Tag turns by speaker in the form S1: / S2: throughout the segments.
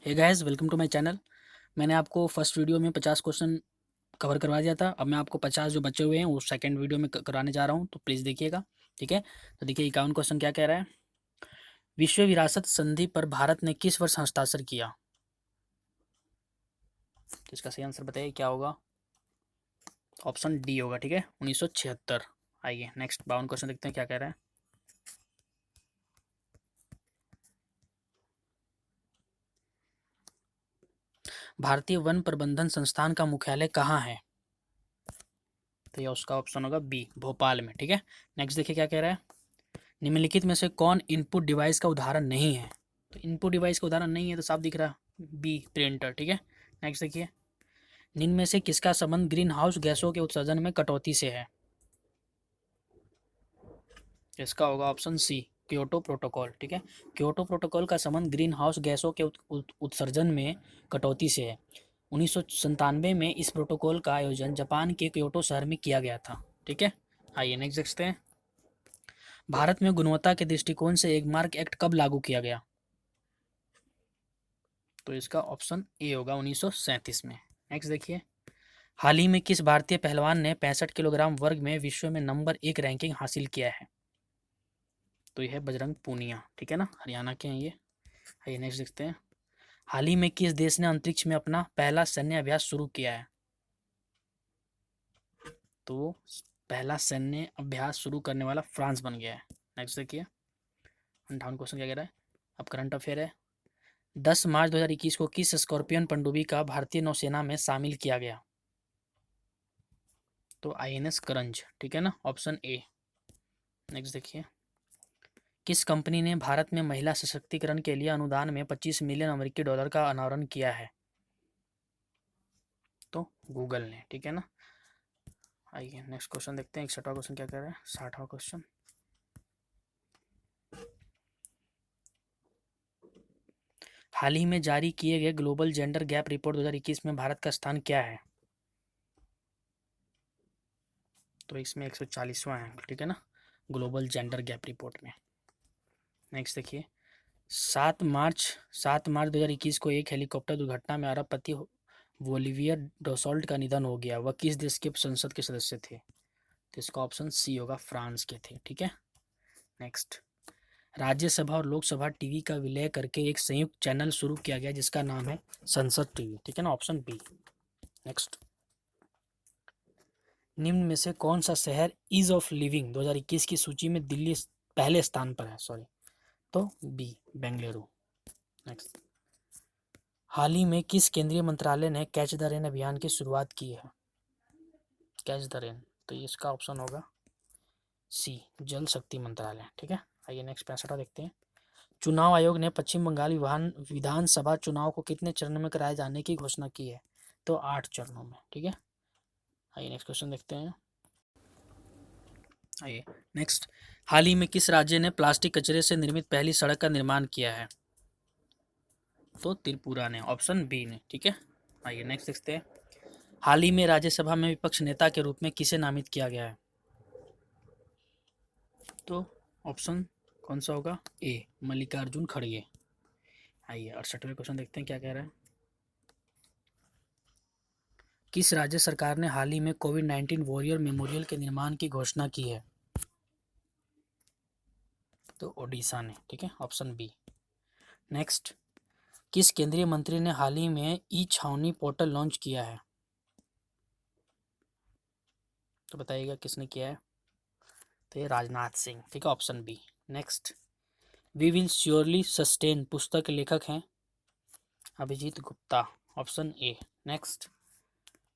S1: Hey guys, welcome to my channel. मैंने आपको first video में 50 क्वेश्चन कवर करवा दिया था। अब मैं आपको 50 जो बचे हुए हैं वो सेकंड वीडियो में कराने जा रहा हूं, तो प्लीज़ देखिएगा। ठीक है, तो देखिए 51 क्वेश्चन क्या कह रहा है। विश्व विरासत संधि पर भारत ने किस वर्ष हस्ताक्षर किया? तो इसका सही आंसर बताइए क्या होगा। ऑप्शन डी होगा। ठीक है, 1976। आइए नेक्स्ट 52 क्वेश्चन देखते हैं क्या कह रहा है। भारतीय वन प्रबंधन संस्थान का मुख्यालय कहाँ है? तो ये उसका ऑप्शन होगा बी, भोपाल में। ठीक है, नेक्स्ट देखिए क्या कह रहा है। निम्नलिखित में से कौन इनपुट डिवाइस का उदाहरण नहीं है? तो इनपुट डिवाइस का उदाहरण नहीं है तो साफ दिख रहा, बी, प्रिंटर। ठीक है, नेक्स्ट देखिए। निम्न में से किसका संबंध ग्रीन हाउस गैसों के उत्सर्जन में कटौती से है? इसका होगा ऑप्शन सी, क्योटो प्रोटोकॉल। ठीक है, क्योटो प्रोटोकॉल का संबंध ग्रीन हाउस गैसों के उत्सर्जन में कटौती से है। 1997 में इस प्रोटोकॉल का आयोजन जापान के क्योटो शहर में किया गया था। ठीक है, आइए नेक्स्ट देखते हैं। भारत में गुणवत्ता के दृष्टिकोण से एक मार्क एक्ट कब लागू किया गया? तो इसका ऑप्शन ए होगा 1937 में। नेक्स्ट देखिए। हाल ही में किस भारतीय पहलवान ने 65 किलोग्राम वर्ग में विश्व में नंबर 1 रैंकिंग हासिल किया है? तो यह है बजरंग पूनिया। ठीक है ना, हरियाणा के हैं ये। आइए नेक्स्ट देखते हैं। हाल ही में किस देश ने अंतरिक्ष में अपना पहला सैन्य अभ्यास शुरू किया है? तो पहला सैन्य अभ्यास शुरू करने वाला फ्रांस बन गया है। नेक्स्ट देखिए। 58 क्वेश्चन क्या कह रहा है। अब करंट अफेयर है। 10 मार्च 2021 को किस स्कॉर्पियन पनडुब्बी का भारतीय नौसेना में शामिल किया गया? तो INS करंज। ठीक है ना, ऑप्शन ए। नेक्स्ट देखिए। किस कंपनी ने भारत में महिला सशक्तिकरण के लिए अनुदान में 25 मिलियन अमेरिकी डॉलर का अनावरण किया है? तो गूगल ने। ठीक है ना, आइए नेक्स्ट क्वेश्चन देखते हैं। 61वां क्वेश्चन क्या कह रहा है। 60वां क्वेश्चन। हाल ही में जारी किए गए ग्लोबल जेंडर गैप रिपोर्ट 2021 में भारत का स्थान क्या है? तो इसमें 140वां है। ठीक है ना, ग्लोबल जेंडर गैप रिपोर्ट में। नेक्स्ट देखिए। 7 मार्च 2021 को एक हेलीकॉप्टर दुर्घटना में अरबपति वोलिवियर डोसॉल्ट का निधन हो गया। वह किस देश के संसद के सदस्य थे? तो इसका ऑप्शन सी होगा, फ्रांस के थे। ठीक है, नेक्स्ट। राज्यसभा और लोकसभा टीवी का विलय करके एक संयुक्त चैनल शुरू किया गया जिसका नाम है संसद टीवी। ठीक है ना, ऑप्शन बी। नेक्स्ट। निम्न में से कौन सा शहर ईज ऑफ लिविंग 2021 की सूची में दिल्ली पहले स्थान पर है? सॉरी, तो बी, बेंगलुरु। नेक्स्ट। हाल ही में किस केंद्रीय मंत्रालय ने कैच द रेन अभियान की शुरुआत की है? कैच द रेन, तो इसका ऑप्शन होगा सी, जल शक्ति मंत्रालय। ठीक है, आइए नेक्स्ट 65 देखते हैं। चुनाव आयोग ने पश्चिम बंगाल विधानसभा चुनाव को कितने चरणों में कराए जाने की घोषणा की है? तो 8 चरणों में। ठीक है, आइए नेक्स्ट क्वेश्चन देखते हैं। आइए नेक्स्ट। हाल ही में किस राज्य ने प्लास्टिक कचरे से निर्मित पहली सड़क का निर्माण किया है? तो त्रिपुरा ने, ऑप्शन बी ने। ठीक है, आइए नेक्स्ट देखते हैं। हाल ही में राज्यसभा में विपक्ष नेता के रूप में किसे नामित किया गया है? तो ऑप्शन कौन सा होगा? ए, मल्लिकार्जुन खड़गे। आइए 68वें क्वेश्चन देखते हैं क्या कह रहा है। किस राज्य सरकार ने हाल ही में कोविड-19 वॉरियर मेमोरियल के निर्माण की घोषणा की है? तो ओडिशा ने। ठीक है, ऑप्शन बी। नेक्स्ट। किस केंद्रीय मंत्री ने हाल ही में ई छावनी पोर्टल लॉन्च किया है? तो बताइएगा किसने किया है। तो ये राजनाथ सिंह। ठीक है, option B. Next. We will surely sustain पुस्तक के लेखक हैं Abhijit Gupta, option A. Next.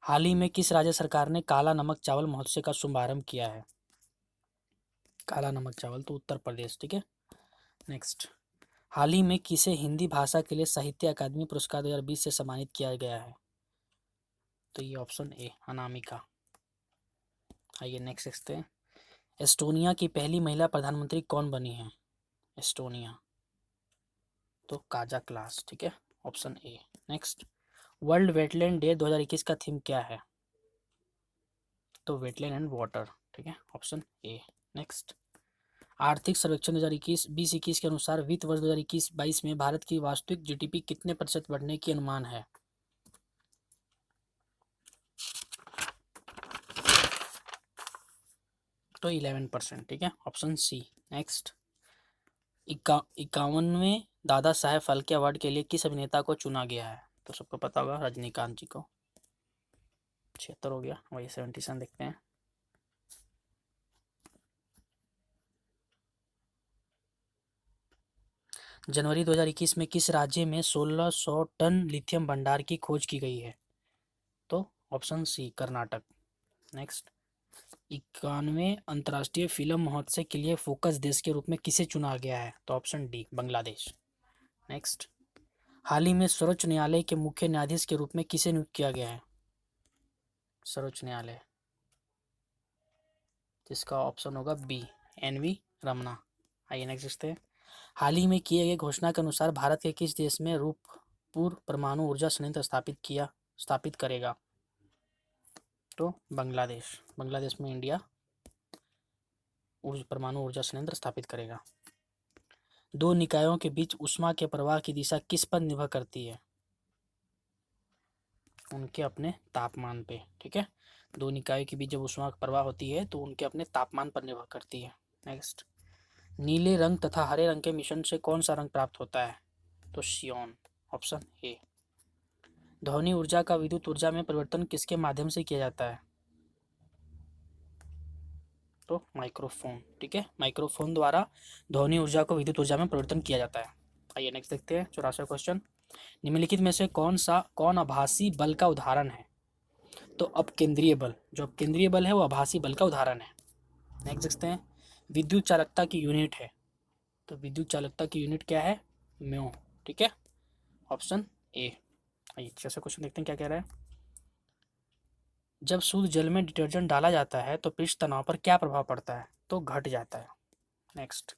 S1: हाल ही में किस राज्य सरकार ने काला नमक चावल महोत्सव का शुभारंभ किया है? काला नमक चावल, तो उत्तर प्रदेश। ठीक है, नेक्स्ट। हाल ही में किसे हिंदी भाषा के लिए साहित्य अकादमी पुरस्कार 2020 से सम्मानित किया गया है? तो ये ऑप्शन ए, अनामिका। आइए नेक्स्ट देखते हैं। एस्टोनिया की पहली महिला प्रधानमंत्री कौन बनी है? एस्टोनिया, तो काजा क्लास। ठीक है, option A. Next. World wetland day 2021 का थीम क्या है? तो वेटलैंड एंड वाटर। ठीक है, ऑप्शन ए। नेक्स्ट। आर्थिक सर्वेक्षण 2021 के अनुसार वित्त वर्ष 2021-22 में भारत की वास्तविक जीडीपी कितने प्रतिशत बढ़ने की अनुमान है? तो 11%। ठीक है, option C. Next, 51वें Dada Saheb Phalke award के लिए किस अभिनेता को चुना गया है? तो सबको पता होगा, रजनीकांत जी को। 76 हो गया, वही 77 देखते हैं। जनवरी 2021 में किस राज्य में 1600 टन लिथियम भंडार की खोज की गई है? तो ऑप्शन सी, कर्नाटक। नेक्स्ट, 91वें अंतर्राष्ट्रीय फिल्म महोत्सव के लिए फोकस देश के रूप में किसे चुना गया है? तो ऑप्शन डी, बांग्लादेश। नेक्स्ट, हाल ही में सर्वोच्च न्यायालय के मुख्य न्यायाधीश के रूप में किसे नियुक्त किया गया है? सर्वोच्च न्यायालय, जिसका ऑप्शन होगा बी, एन.वी. रमना। आइए नेक्स्ट देखते हैं। हाल ही में किए गए घोषणा के अनुसार भारत के किस देश में रूपपुर परमाणु ऊर्जा संयंत्र स्थापित करेगा? तो बांग्लादेश। बांग्लादेश में इंडिया परमाणु ऊर्जा संयंत्र स्थापित करेगा। दो निकायों के बीच ऊष्मा के प्रवाह की दिशा किस पर निर्भर करती है? उनके अपने तापमान पे। ठीक है, दो निकायों के बीच जब ऊष्मा का प्रवाह होती है तो उनके अपने तापमान पर निर्भर करती है। नेक्स्ट, नीले रंग तथा हरे रंग के मिश्रण से कौन सा रंग प्राप्त होता है? तो सियोन, ऑप्शन ए। ध्वनि ऊर्जा का विद्युत ऊर्जा में परिवर्तन किसके माध्यम से किया जाता है? तो माइक्रोफोन। ठीक है, माइक्रोफोन द्वारा ध्वनि ऊर्जा को विद्युत ऊर्जा में परिवर्तन किया जाता है। आइए नेक्स्ट देखते हैं 84वां क्वेश्चन। निम्नलिखित में से कौन आभासी बल का उदाहरण है? तो अपकेंद्रीय बल। जो अपकेंद्रीय बल है वो आभासी बल का उदाहरण है। नेक्स्ट देखते हैं, विद्युत चालकता की यूनिट है। तो विद्युत चालकता की यूनिट क्या है? म्यो। ठीक है, ऑप्शन ए। आइए 6वां क्वेश्चन देखते हैं क्या कह रहा है। जब शुद्ध जल में डिटर्जेंट डाला जाता है तो पृष्ठ तनाव पर क्या प्रभाव पड़ता है? तो घट जाता है। नेक्स्ट,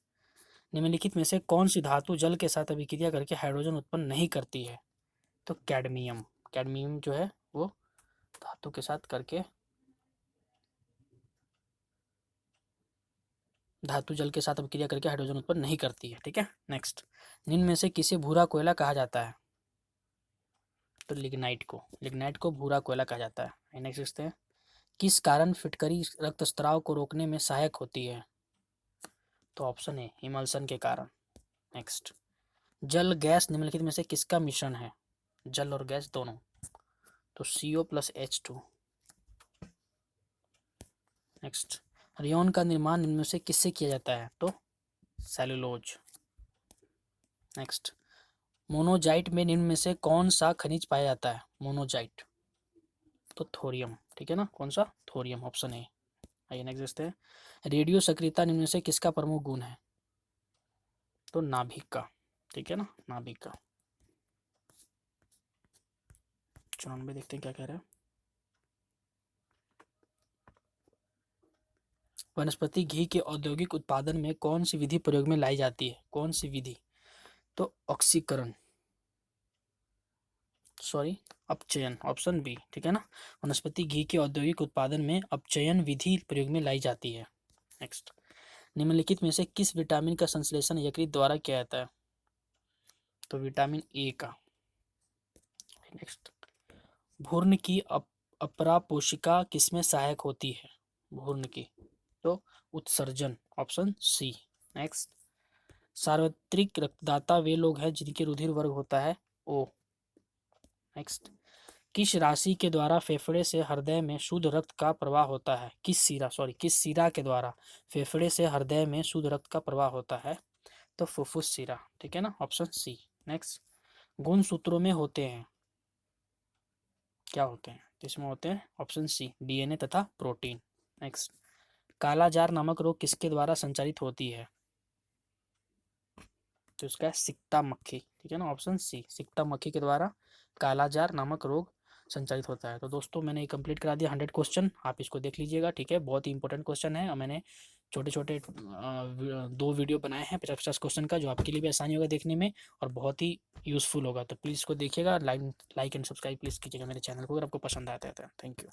S1: निम्नलिखित में से कौन सी धातु जल के साथ अभिक्रिया करके हाइड्रोजन उत्पन्न नहीं करती है? तो कैडमियम। कैडमियम जो है वो धातु के साथ करके धातु जल के साथ अभिक्रिया करके हाइड्रोजन उत्पन्न नहीं करती है। ठीक है, नेक्स्ट, निम्न में से किसे भूरा कोयला कहा जाता है? तो लिग्नाइट को भूरा कोयला कहा जाता है। नेक्स्ट देखते हैं, किस कारण फिटकरी रक्तस्राव को रोकने में सहायक होती है? तो ऑप्शन ए, इमल्सन के कारण। नेक्स्ट, जल गैस निम्नलिखित में से किसका मिश्रण है? जल और गैस दोनों। तो CO+H2। नेक्स्ट, रेयॉन का निर्माण निम्न में से किससे किया जाता है? तो सेलुलोज। नेक्स्ट, मोनोजाइट में निम्न में से कौन सा खनिज पाया जाता है? मोनोजाइट, तो थोरियम। ठीक है ना, कौन सा? Thorium, option A. आइए नेक्स्ट देखते हैं, रेडियो सक्रियता निम्न में से किसका प्रमुख गुण है? तो नाभिक का। ठीक है ना, नाभिक का। 94 देखते हैं क्या कह रहा है। वनस्पति घी के औद्योगिक उत्पादन में कौन सी विधि प्रयोग में लाई जाती है? कौन सी विधि? तो ऑक्सीकरण, सॉरी, अपचयन, ऑप्शन बी। ठीक है ना, वनस्पति घी के औद्योगिक उत्पादन में अपचयन विधि प्रयोग में लाई जाती है। नेक्स्ट, निम्नलिखित में से किस विटामिन का संश्लेषण यकृत द्वारा किया जाता है? तो विटामिन ए का। नेक्स्ट, भ्रूण की अपरा कोशिका किसमें सहायक होती है? भ्रूण की, तो उत्सर्जन, ऑप्शन सी। नेक्स्ट, सार्वत्रिक रक्तदाता वे लोग हैं जिनके रुधिर वर्ग होता है ओ। नेक्स्ट, किस राशि के द्वारा फेफड़े से हृदय में शुद्ध रक्त का प्रवाह होता है? किस सिरा के द्वारा फेफड़े से हृदय में शुद्ध रक्त का प्रवाह होता है? तो फुफ्फुस सिरा। ठीक है ना, ऑप्शन सी। नेक्स्ट, गुण सूत्रों में होते हैं, क्या होते हैं? किसमें होते हैं? ऑप्शन सी, DNA तथा प्रोटीन। नेक्स्ट, कालाजार नामक रोग किसके द्वारा संचालित होती है? तो इसका है सिक्ता मक्खी। ठीक है ना, ऑप्शन सी, सिक्ता मक्खी के द्वारा कालाजार नामक रोग संचालित होता है। तो दोस्तों मैंने ये कंप्लीट करा दिया 100 क्वेश्चन, आप इसको देख लीजिएगा। ठीक है, बहुत ही इंपॉर्टेंट क्वेश्चन है और मैंने छोटे छोटे 2 वीडियो बनाए हैं 50-50 क्वेश्चन का, जो आपके लिए भी आसानी होगा देखने में और बहुत ही यूज़फुल होगा। तो प्लीज़ इसको देखिएगा, लाइक एंड सब्सक्राइब प्लीज़ कीजिएगा मेरे चैनल को अगर आपको पसंद आता है। Thank you.